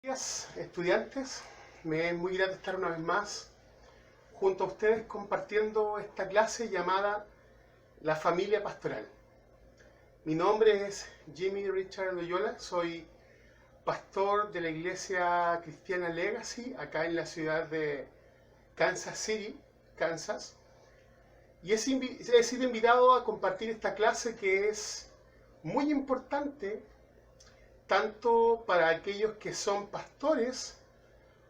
Días, estudiantes, me es muy grato estar una vez más junto a ustedes compartiendo esta clase llamada La Familia Pastoral. Mi nombre es Jimmy Richard Loyola, soy pastor de la Iglesia Cristiana Legacy acá en la ciudad de Kansas City, Kansas, y he sido invitado a compartir esta clase que es muy importante tanto para aquellos que son pastores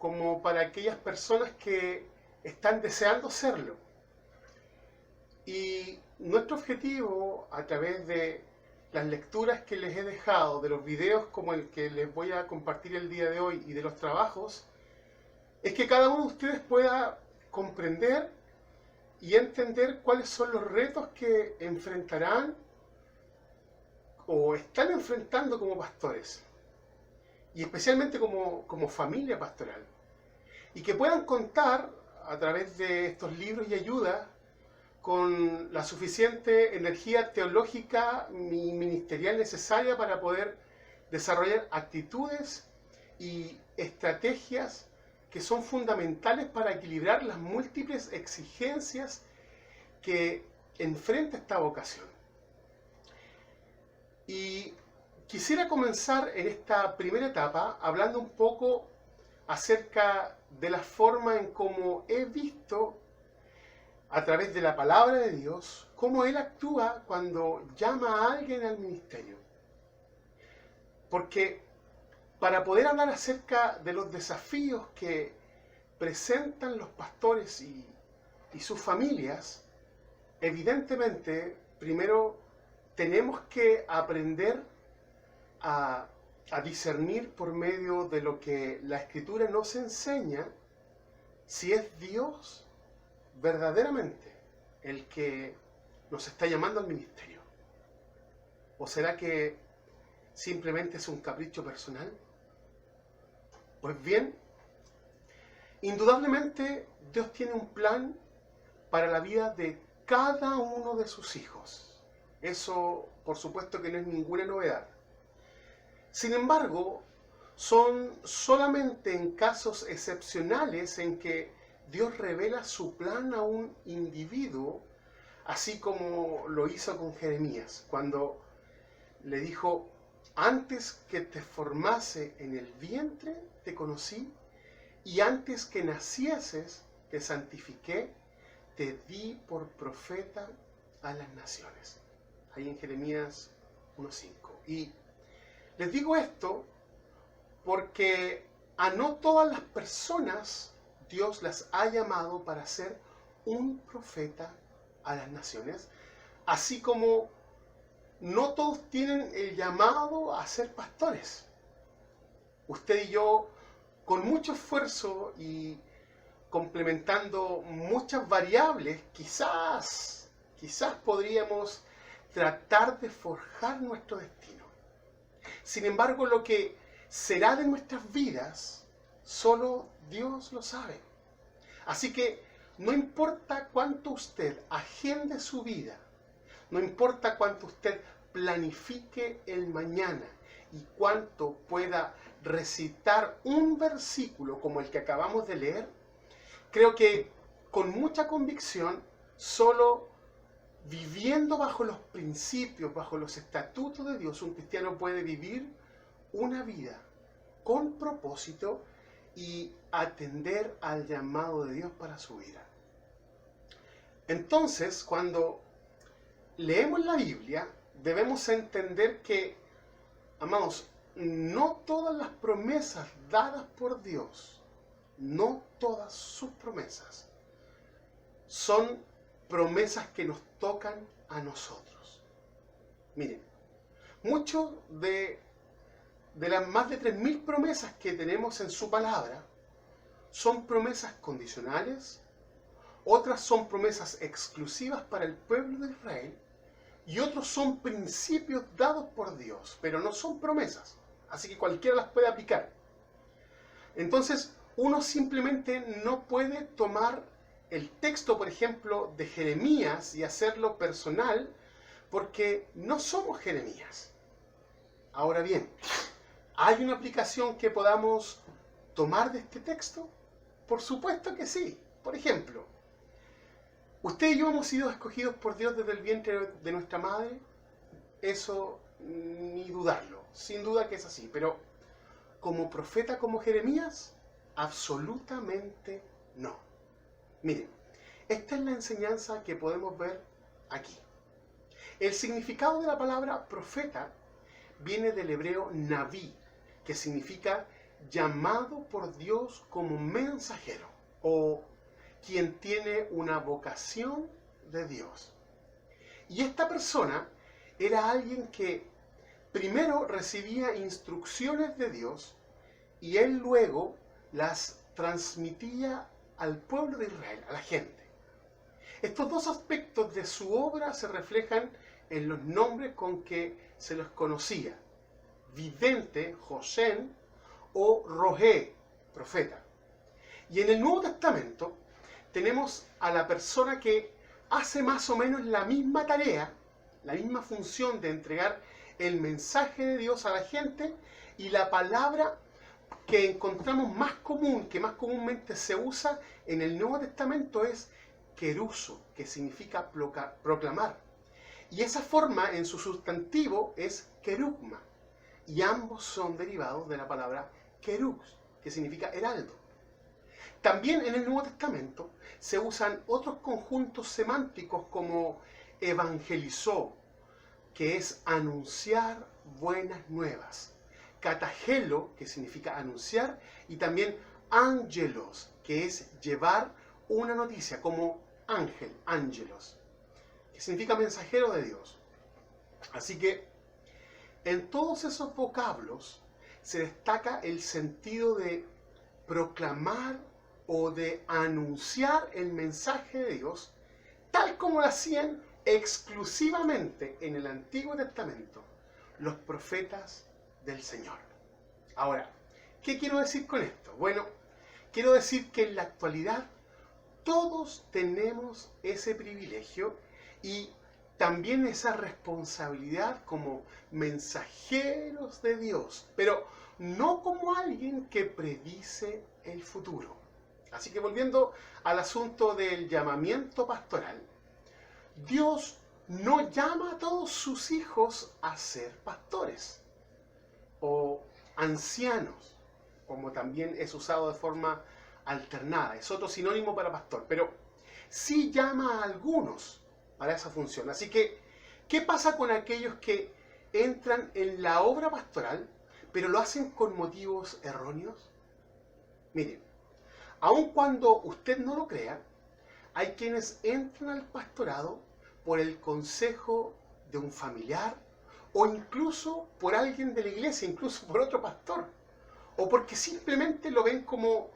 como para aquellas personas que están deseando serlo. Y nuestro objetivo, a través de las lecturas que les he dejado, de los videos como el que les voy a compartir el día de hoy y de los trabajos, es que cada uno de ustedes pueda comprender y entender cuáles son los retos que enfrentarán o están enfrentando como pastores, y especialmente como familia pastoral, y que puedan contar a través de estos libros y ayudas con la suficiente energía teológica y ministerial necesaria para poder desarrollar actitudes y estrategias que son fundamentales para equilibrar las múltiples exigencias que enfrenta esta vocación. Y quisiera comenzar en esta primera etapa hablando un poco acerca de la forma en cómo he visto a través de la palabra de Dios cómo Él actúa cuando llama a alguien al ministerio. Porque para poder hablar acerca de los desafíos que presentan los pastores y sus familias, evidentemente primero tenemos que aprender a discernir por medio de lo que la Escritura nos enseña si es Dios verdaderamente el que nos está llamando al ministerio. ¿O será que simplemente es un capricho personal? Pues bien, indudablemente Dios tiene un plan para la vida de cada uno de sus hijos. Eso, por supuesto, que no es ninguna novedad. Sin embargo, son solamente en casos excepcionales en que Dios revela su plan a un individuo, así como lo hizo con Jeremías, cuando le dijo: antes que te formase en el vientre te conocí, y antes que nacieses te santifiqué, te di por profeta a las naciones. Ahí en Jeremías 1:5. Y les digo esto porque a no todas las personas Dios las ha llamado para ser un profeta a las naciones, así como no todos tienen el llamado a ser pastores. Usted y yo, con mucho esfuerzo y complementando muchas variables, quizás podríamos tratar de forjar nuestro destino. Sin embargo, lo que será de nuestras vidas, solo Dios lo sabe. Así que no importa cuánto usted agende su vida, no importa cuánto usted planifique el mañana y cuánto pueda recitar un versículo como el que acabamos de leer, creo que con mucha convicción, solo viviendo bajo los principios, bajo los estatutos de Dios, un cristiano puede vivir una vida con propósito y atender al llamado de Dios para su vida. Entonces, cuando leemos la Biblia, debemos entender que, amados, no todas las promesas dadas por Dios, no todas sus promesas, son promesas que nos tocan a nosotros. Miren, muchos de las más de 3.000 promesas que tenemos en su palabra son promesas condicionales, otras son promesas exclusivas para el pueblo de Israel y otros son principios dados por Dios, pero no son promesas, así que cualquiera las puede aplicar. Entonces, uno simplemente no puede tomar el texto, por ejemplo, de Jeremías y hacerlo personal, porque no somos Jeremías. Ahora bien, ¿Hay una aplicación que podamos tomar de este texto? Por supuesto que sí. Por ejemplo, usted y yo hemos sido escogidos por Dios desde el vientre de nuestra madre. Eso ni dudarlo. Sin duda que es así. Pero como profeta como Jeremías, absolutamente no. Miren, esta es la enseñanza que podemos ver aquí. El significado de la palabra profeta viene del hebreo naví, que significa llamado por Dios como mensajero o quien tiene una vocación de Dios. Y esta persona era alguien que primero recibía instrucciones de Dios y él luego las transmitía al pueblo de Israel, a la gente. Estos dos aspectos de su obra se reflejan en los nombres con que se los conocía: vidente, Josén, o Rogé, profeta. Y en el Nuevo Testamento tenemos a la persona que hace más o menos la misma tarea, la misma función de entregar el mensaje de Dios a la gente, y la palabra que encontramos más común, que más comúnmente se usa en el Nuevo Testamento es keruso, que significa proclamar. Y esa forma en su sustantivo es kerugma. Y ambos son derivados de la palabra kerux, que significa heraldo. También en el Nuevo Testamento se usan otros conjuntos semánticos como evangelizó, que es anunciar buenas nuevas, catagelo, que significa anunciar, y también ángelos, que es llevar una noticia, como ángel, ángelos, que significa mensajero de Dios. Así que en todos esos vocablos se destaca el sentido de proclamar o de anunciar el mensaje de Dios, tal como lo hacían exclusivamente en el Antiguo Testamento los profetas del Señor. Ahora, ¿qué quiero decir con esto? Bueno, quiero decir que en la actualidad todos tenemos ese privilegio y también esa responsabilidad como mensajeros de Dios, pero no como alguien que predice el futuro. Así que volviendo al asunto del llamamiento pastoral, Dios no llama a todos sus hijos a ser pastores o ancianos, como también es usado de forma alternada, es otro sinónimo para pastor, pero sí llama a algunos para esa función. Así que, ¿qué pasa con aquellos que entran en la obra pastoral, pero lo hacen con motivos erróneos? Miren, aun cuando usted no lo crea, hay quienes entran al pastorado por el consejo de un familiar o incluso por alguien de la iglesia, incluso por otro pastor, o porque simplemente lo ven como,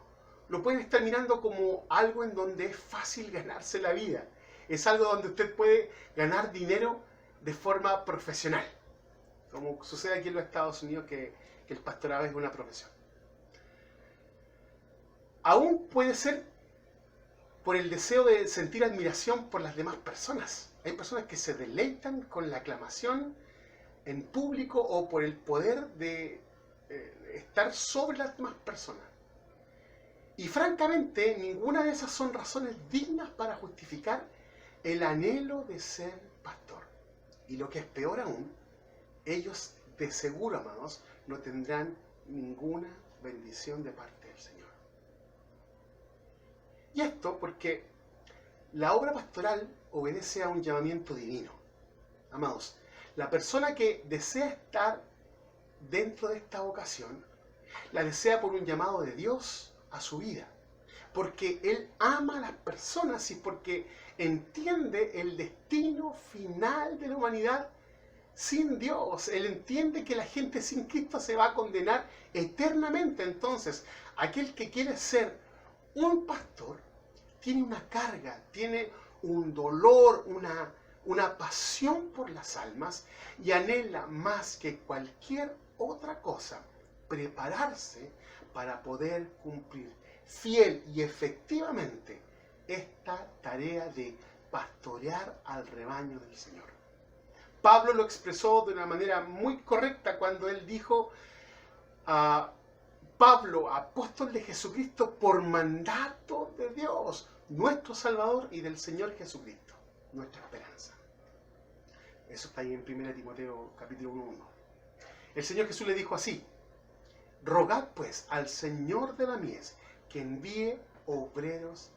lo pueden estar mirando como algo en donde es fácil ganarse la vida. Es algo donde usted puede ganar dinero de forma profesional, como sucede aquí en los Estados Unidos, que el pastorado es una profesión. Aún puede ser por el deseo de sentir admiración por las demás personas. Hay personas que se deleitan con la aclamación en público o por el poder de estar sobre las demás personas. Y francamente, ninguna de esas son razones dignas para justificar el anhelo de ser pastor. Y lo que es peor aún, ellos de seguro, amados, no tendrán ninguna bendición de parte del Señor. Y esto porque la obra pastoral obedece a un llamamiento divino. Amados, la persona que desea estar dentro de esta vocación, la desea por un llamado de Dios a su vida, porque Él ama a las personas y porque entiende el destino final de la humanidad sin Dios. Él entiende que la gente sin Cristo se va a condenar eternamente. Entonces, aquel que quiere ser un pastor tiene una carga, tiene un dolor, una pasión por las almas y anhela más que cualquier otra cosa prepararse para poder cumplir fiel y efectivamente esta tarea de pastorear al rebaño del Señor. Pablo lo expresó de una manera muy correcta cuando él dijo: a Pablo, apóstol de Jesucristo, por mandato de Dios, nuestro Salvador y del Señor Jesucristo, nuestra esperanza. Eso está ahí en 1 Timoteo capítulo 1:1. El Señor Jesús le dijo así: rogad pues al Señor de la mies que envíe obreros